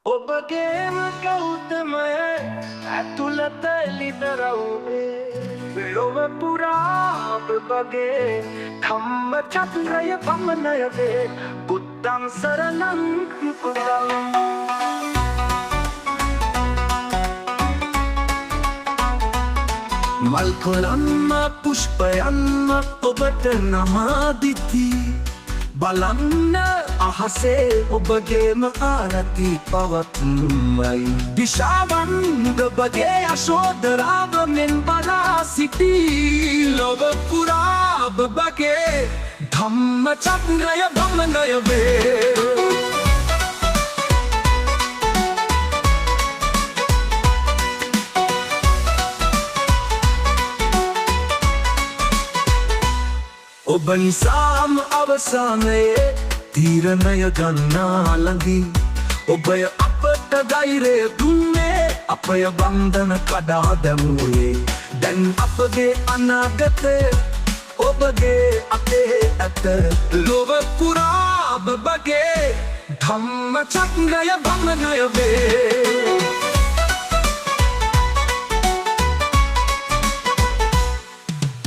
ඔබගේම ගෞතමය ඇතුළත ලිදරව්වේ ලොව පුරා ඔබගේ ධම්ම චක්‍රය පමණය වේ බුද්ධං සරණං පුදං මල් කොළන්ම පුෂ්පයන්ම ඔබට නමාදිති බලන්න අහසේ ඔබගේම ආරති පවත්මයි දිශාවන් ඔබගේ යශෝදරාවමෙන් බලා සිටී ලොව පුරා ඔබගේ ධම්ම චක්‍රය භමනය වේ ඔබ නිසාම අවසානයේ තීරණය ගන්නා ළඟින් ඔබය අපට ධෛර්යය දුන්නේ අපය බන්ධන කඩා දැමුවේ දැන් අපගේ අනාගතය ඔබගේ අතේ ඇත ලොව පුරා ඔබගේ ධම්ම චක්‍රය භමනය වේ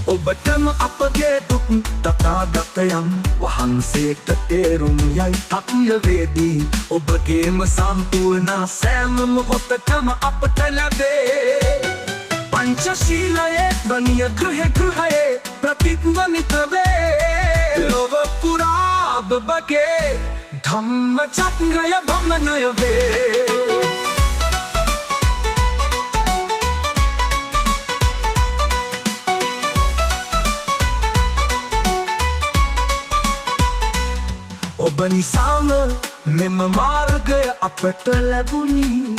ඔබටම අපගේ දුක් තථාගතයන් වහන්සේට තේරුම් යයි තත්ය වේදී ඔබගේම සම්පූර්ණ සෑම මොහොතකම අපට ලැබේ පංචශීලයේ ධනිය ගෘහයේ ප්‍රතිබිම්බිත වේ ලොව පුරා ඔබගේ ධම්ම චක්‍රය භමනය වේ ඔබ නිසාම මෙම මාර්ගය අපට ලැබුණි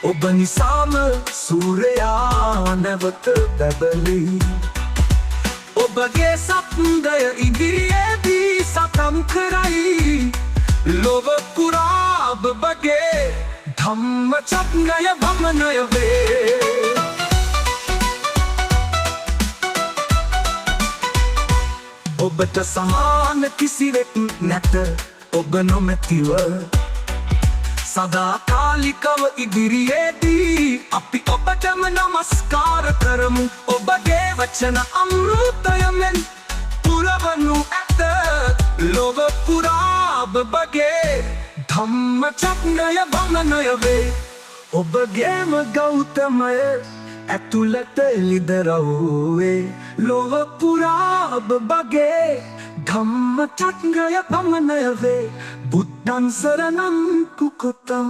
ඔබ නිසාම සූර්යයා නැවත බැබලි ඔබගේ සත්දය ඉදිරියේදී සටන් කරයි ලොව පුරා ඔබගේ ධම්ම චක්‍රය භමනය වේ ඔබට සමාන කිසිවෙක් නැත ඔබ නොමැතිව සදාකාලිකව ඉදිරියේදී අපි ඔබටම නමස්කාර කරමු ඔබගේ වචන අමෘතයමෙන් පුරවනු ඇත ලොව පුරා ඔබගේ ධම්ම චක්‍රය භමනය වේ ඔබගේම ගෞතමය ඇතුළත ලිදරව්වේ ලොව පුරා ඔබගේ ධම්ම චක්‍රය භමනය වේ බුද්ධං සරණං කුකුතං